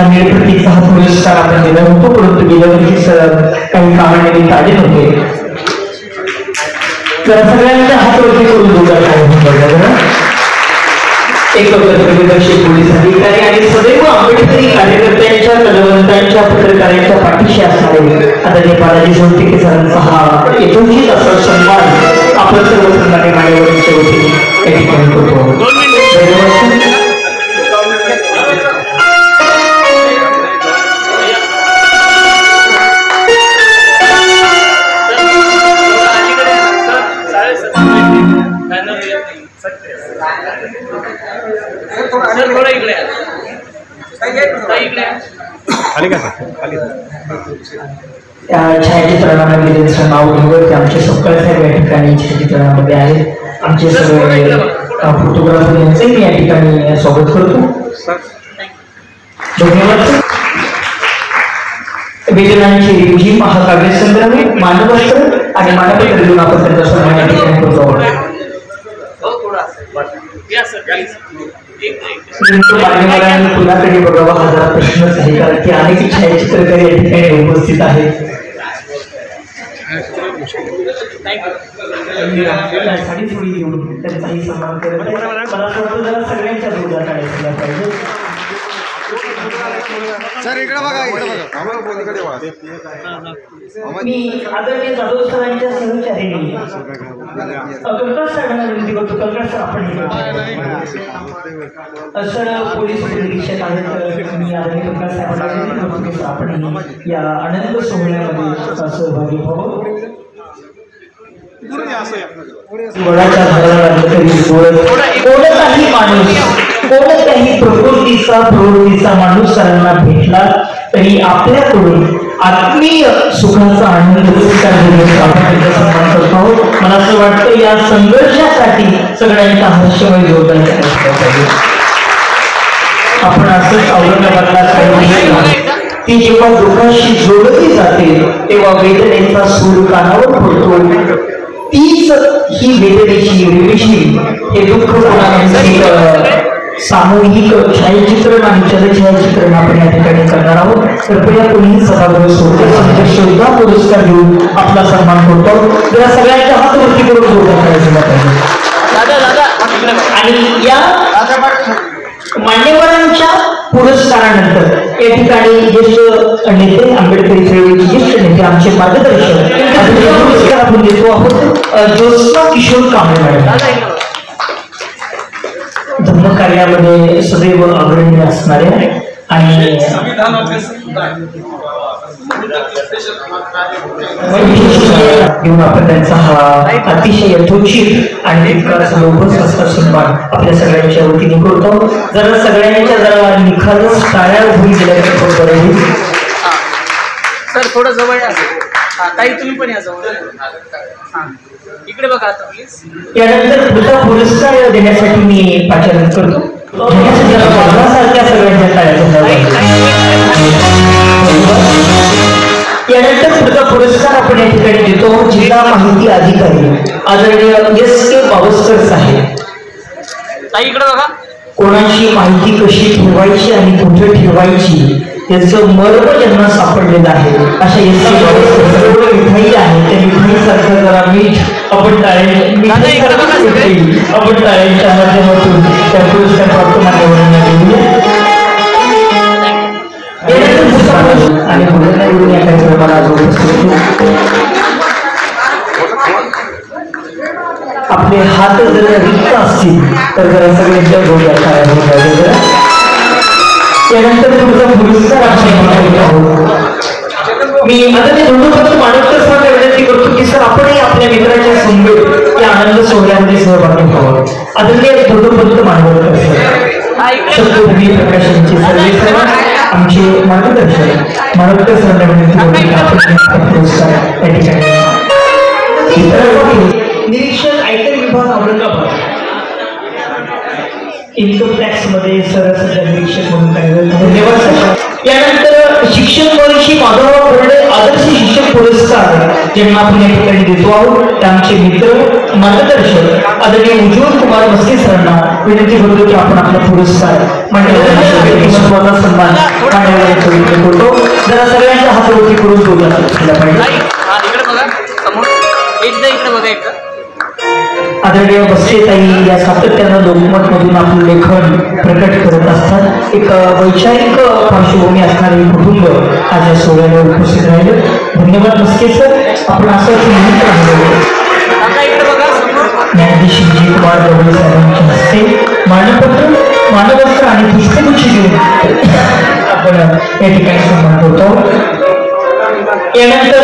निर्मितीचा हा पुरस्कार आपण दिला होतो, परंतु गेल्या वर्षी काही कामानिमित्त आले नव्हते. तर सगळ्यांच्या हातवरती करून दोघा काय एक प्रदर्शित पोलीस अधिकारी आणि सदैव आंबेडकरी कार्यकर्त्यांच्या, कलावंतांच्या, पत्रकारांच्या पाठीशी असणारे आदरणीय बालाजी सोनटके सरांचा हा यथोचित असा सन्मान आपण सर्व सन्मान्य मान्यवरांच्या वतीने या ठिकाणी करतो. छायाचित्रणामध्ये ज्यांचं नाव घेऊन आमचे सकाळ साहेब या ठिकाणी छायाचित्रणामध्ये आहेत. आमचे सगळे फोटोग्राफर यांचंही मी या ठिकाणी स्वागत करतो. धन्यवाद. वेदनांची रिमझिम हा काव्यसंग्रह मानवस्त्र आणि मानवपत्र देऊन आपण त्यांचा सन्मान या ठिकाणी करतो. मान्यवरांनी पुण्याकडे बघावा हा प्रश्नच आहे, कारण की अनेक छायाचित्रकार या ठिकाणी उपस्थित आहेत. साडी थोडी घेऊन त्यांचाही सन्मान करत आहे. मला सगळ्यांच्या जोडा काढायला पाहिजे. सर इकडे बघा, मी आदरणीय जाधव सरांच्या सहचारीने कंकड साहेबांना विनंती करतो. कंकड सर आपण सर पोलीस निरीक्षक आहेत. मी आदरणीय कंकड साहेबांना विनंती करतो की आपण या आनंद सोहळ्यामध्ये सहभागी व्हावं. वडाच्या झाडाला लागलं तरी कोणताही माणूस, कोणत्याही प्रवृत्तीचा माणूस सरांना भेटला तरी आपल्याकडून आत्मीय सुखाचा आनंद आपण सन्मान करतो आहोत. मला असं वाटतं या संघर्षासाठी सगळ्यांचा हर्षमय जोरदार पाहिजे. आपण असंच औरंगाबादला ती जेव्हा दुःखाशी जोडली जाते तेव्हा वेदनेचा सूर कानावर पडतो. तीच ही वेदनेची रिमेशी हे दुःख सामूहिक छायाचित्रण आणि चलचित्रचित्रण आपण या ठिकाणी करणार आहोत. कृपया कोणीही सभागृह सोडता पुरस्कार देऊन आपला सन्मान करतो. जरा सगळ्यांच्या हातवरती करून जोडा करायला पाहिजे. आणि या मान्यवरांच्या पुरस्कारानंतर या ठिकाणी ज्येष्ठ नेते, आंबेडकरी चळवळीचे ज्येष्ठ नेते, आमचे मार्गदर्शक पुरस्कार आपण देतो आहोत ज्योत्स्ना किशोर कांबळे मॅडम. धर्मकार्यामध्ये सदैव अग्रणी असणाऱ्या आणि घेऊन आपण त्यांचा हा अतिशय यथोचित आणि सन्मान आपल्या सगळ्यांच्या वतीने करतो. जरा सगळ्यांच्या जरा निखालस टाळ्या होईल गेल्या सर थोडं जवळ या. ताई तुम्ही पण या जवळ. इकडे बघा आता प्लीज. यानंतर पुढचा पुरस्कार देण्यासाठी मी पाचारण करतो. सगळ्यांच्या टाळ्या. यानंतर पुढचा पुरस्कार आपण या ठिकाणी देतो जिल्हा माहिती अधिकारी आदरणीय S.K. बावस्कर साहेब. ताई इकडे बघा. कोणाची माहिती कशी ठेवायची आणि कुठे ठेवायची याचं मर्म ज्यांना सापडलेलं आहे अशा S.K. बावस्कर सर्व मिठाई आहे. त्या मिठाईसारखं जरा मीठ आपण टाळ्यांच्या माध्यमातून त्या पुरस्कार प्राप्त मान्यवरांना देऊया. आणि बोलण्यावरून या कार्यक्रमाला आपले हात जर रिक्त असतील तर जरा सगळ्यांच्या जोड्या काय होत. त्यानंतर तुमचा पुरस्कार मी आता ते धोंडोपंत मानवकर सरांना विनंती करतो की सर आपणही आपल्या मित्राच्या समवेत या आनंद सोहळ्यामध्ये सहभागी व्हावं. आदरणीय धोंडोपंत मानवकर सर, शब्दभूमी प्रकाशनचे सर्वेसर्वा, आमचे मार्गदर्शक मानवकर सरांना विनंती करतो पुरस्कार या ठिकाणी. निरीक्षण आयकर विभाग औरंगाबाद इन्कम टॅक्स मध्ये सर सध्या निरीक्षक म्हणून कार्यरत. धन्यवाद सर. यानंतर शिक्षण वर्षी माधवराव बोर्डे आदर्श शिक्षक पुरस्कार ज्यांना आपण या ठिकाणी देतो आहोत आमचे मित्र मार्गदर्शक आदरणीय उज्ज्वल कुमार मस्के सरांना विनंती करतो की आपण आपला पुरस्कार महत्वाचा सन्मान असं विनंती करतो. जरा सगळ्यांच्या हातावरती करून बोलला पाहिजे. हा इकडे बघा समोर, एकदा इकडे बघा एकदा. आदरणीय बस्सेताई या सातत्यानं लोकमतमधून आपलं लेखन प्रकट करत असतात. एक वैचारिक पार्श्वभूमी असणारे कुटुंब आज या सोहळ्याला उपस्थित राहिले. धन्यवाद बस्से सर, आपण असंच निमित्त आता इकडे बघा समोर. न्यायाधीश विजय कुमार गवळी साहेबांच्या हस्ते मानपत्र, मानवस्त्र आणि पुष्पगुच्छ देऊन आपण या ठिकाणी सन्मान करतो. यानंतर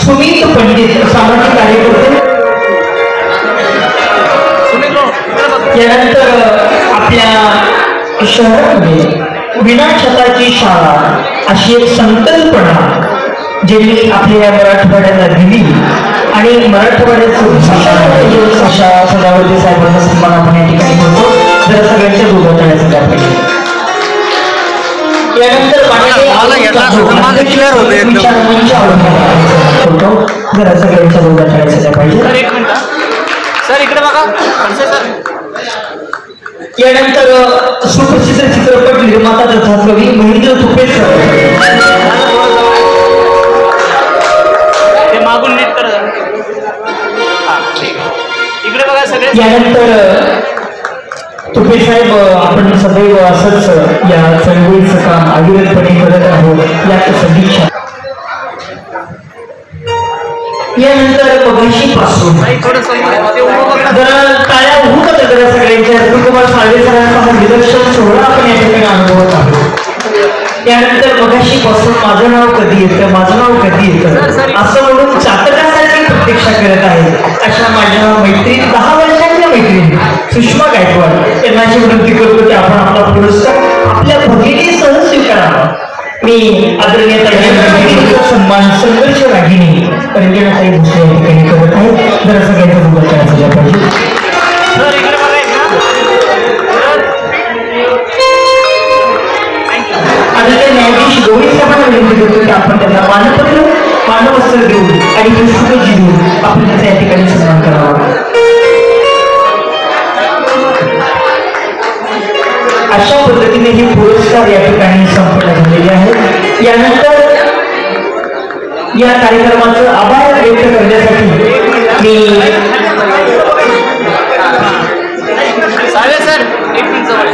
सुमित पंडित सामाजिक कार्यकर्ते, यानंतर आपल्या शहरामध्ये विनाछताची शाळा अशी एक संकल्पना ज्यांनी आपल्या मराठवाड्याला दिली आणि मराठवाड्याचं सदावर्ती साहेबांचा सन्मान आपण या ठिकाणी करतो. जरा सगळ्यांच्या दोघं टाळ्याचा पाहिजे. यानंतर जरा सगळ्यांच्या दोघं टाळ्याचा पाहिजे. सर इकडे बघा सर. यानंतर सुप्रसिद्ध चित्रपट निर्माता तथा कवी महेंद्र तुपे सर, ते मागून नीट कर. इकडे बघा सगळे. यानंतर तुपे साहेब, आपण सदैव असंच या चळवळीचं काम अविरतपणे करत आहोत यात सदिच्छा. यानंतर मगाशी पासून जरा टाळ्या होत होत्या जरा सगळ्यांच्या. कुमार साळवे सरांचा हा निदर्शन सोहळा आपण या ठिकाणी अनुभवत आहोत. त्यानंतर मगाशी पासून माझं नाव कधी येतं, माझं नाव कधी येतं असं म्हणून चातकासाठी प्रतीक्षा करत आहे. अशा माझ्या मैत्रीण, 10 वर्षांच्या मैत्रीण सुषमा गायकवाड यांना अशी विनंती करतो की आपण आपला पुरस्कार आपल्या भगिनीसह स्वीकारावा. मी आदरणीय सन्मान संघर्ष रागिनी रंजनाताई भोसले या ठिकाणी करत आहे. जरा सगळ्यांचा गुगल करायला पाहिजे. आदरणीय न्यायाधीश गवळी साहेबांना विनंती करतो की आपण त्यांना मानपत्र, मानवस्त्र देऊन आणि पुष्पगुच्छ देऊन आपण त्याचा या ठिकाणी सन्मान करावा. अशा पद्धतीने हे पुरस्कार या ठिकाणी संपन्न झालेले आहेत. यानंतर या कार्यक्रमाचं आभार व्यक्त करण्यासाठी मी सर एक मिनिट जवळ.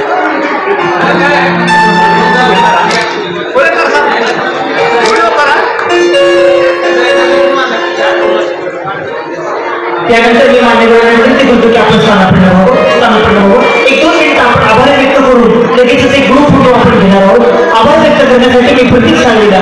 त्यानंतर मी मान्यवरांना विनंती करतो की आपण स्थानापन्न व्हावं. 1-2 मिनिट आपण आभार व्यक्त करून लगेचच एक ग्रुप फोटो आपण घेणार आहोत. आभार व्यक्त करण्यासाठी मी प्रतीक सांगलेला.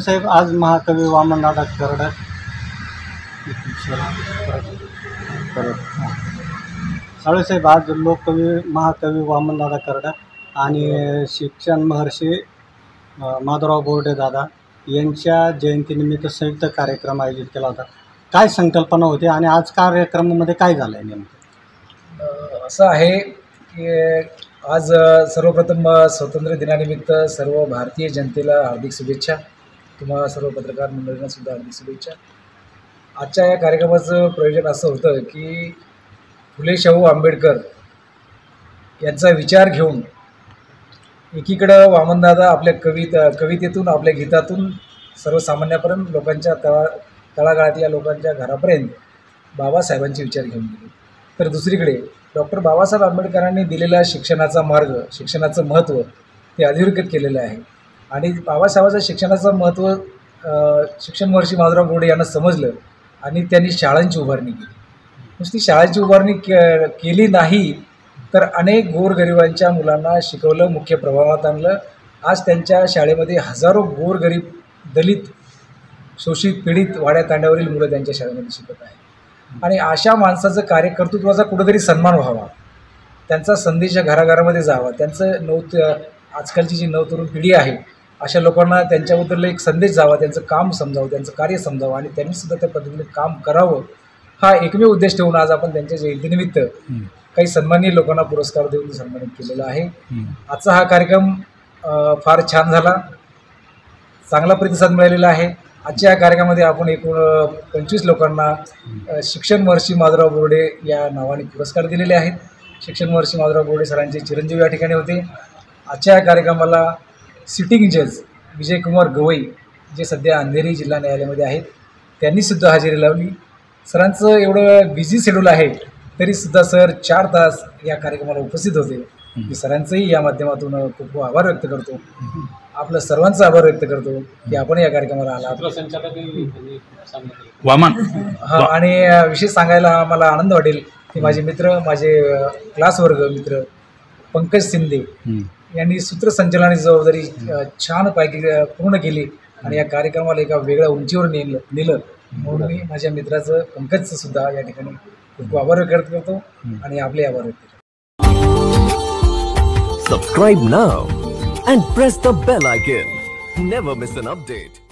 साहेब, आज महाकवी वामनदादा कर्डक साहेब, आज लोककवी महाकवी वामनदादा कर्डक आणि शिक्षण महर्षी माधवराव बोर्डे दादा यांच्या जयंतीनिमित्त संयुक्त कार्यक्रम आयोजित केला होता. काय संकल्पना होती आणि आज कार्यक्रमामध्ये काय झालं आहे नेमकं? असं आहे की आज सर्वप्रथम स्वातंत्र्य दिनानिमित्त सर्व भारतीय जनतेला हार्दिक शुभेच्छा. तुम्हाला सर्व पत्रकार मंडळींना सुद्धा हार्दिक शुभेच्छा. आजच्या या कार्यक्रमाचं प्रयोजन असं होतं की फुले शाहू आंबेडकर यांचा विचार घेऊन एकीकडं वामनदादा आपल्या कवितेतून, आपल्या गीतातून सर्वसामान्यापर्यंत लोकांच्या तळागाळातल्या लोकांच्या घरापर्यंत बाबासाहेबांचे विचार घेऊन गेले. तर दुसरीकडे डॉक्टर बाबासाहेब आंबेडकरांनी दिलेला शिक्षणाचा मार्ग, शिक्षणाचं महत्त्व ते अधोरेखित केलेलं आहे. आणि बाबासाहेबाचं शिक्षणाचं महत्त्व शिक्षण महर्षी माधवराव बोर्डे यांना समजलं आणि त्यांनी शाळांची उभारणी केली. नुसती शाळांची उभारणी केली नाही तर अनेक गोरगरिबांच्या मुलांना शिकवलं, मुख्य प्रवाहात आणलं. आज त्यांच्या शाळेमध्ये हजारो गोरगरीब, दलित, शोषित, पीडित, वाड्या तांड्यावरील मुलं त्यांच्या शाळेमध्ये शिकत आहेत. आणि अशा माणसाचं कर्तृत्वाचा कुठंतरी सन्मान व्हावा, त्यांचा संदेश घराघरामध्ये जावा, त्यांचं आजकालची जी नवतरुण पिढी आहे अशा लोकांना त्यांच्याबद्दल एक संदेश जावा, त्यांचं काम समजावं, त्यांचं कार्य समजावं आणि त्यांनीसुद्धा त्या पद्धतीने काम करावं, हा एकमेव उद्देश ठेवून आज आपण त्यांच्या जयंतीनिमित्त काही सन्माननीय लोकांना पुरस्कार देऊन सन्मानित केलेला आहे. आजचा हा कार्यक्रम फार छान झाला, चांगला प्रतिसाद मिळालेला आहे. आजच्या या कार्यक्रमामध्ये आपण एकूण 25 लोकांना शिक्षण महर्षी माधवराव बोर्डे या नावाने पुरस्कार दिलेले आहेत. शिक्षण महर्षी माधवराव बोर्डे सरांचे चिरंजीव या ठिकाणी होते. आजच्या या कार्यक्रमाला सिटिंग जज विजयकुमार गवई, जे सध्या अंधेरी जिल्हा न्यायालयामध्ये आहेत, त्यांनीसुद्धा हजेरी लावली. सरांचं एवढं बिझी शेड्यूल आहे तरीसुद्धा सर 4 तास या कार्यक्रमाला उपस्थित होते. मी सरांचंही या माध्यमातून खूप खूप आभार व्यक्त करतो, आपलं सर्वांचा आभार व्यक्त करतो की आपण या कार्यक्रमाला आला. हा, आणि विशेष सांगायला मला आनंद वाटेल की माझे मित्र, माझे क्लासवर्ग मित्र पंकज शिंदे यांनी सूत्रसंचालनाची जबाबदारी छानपैकी पूर्ण केली आणि या कार्यक्रमाला एका वेगळ्या उंचीवर नेलं. म्हणून मी माझ्या मित्राचं पंकजचं सुद्धा या ठिकाणी खूप खूप आभार व्यक्त करतो आणि आपले आभार व्यक्त करतो. Subscribe now and press the bell icon. Never miss an update.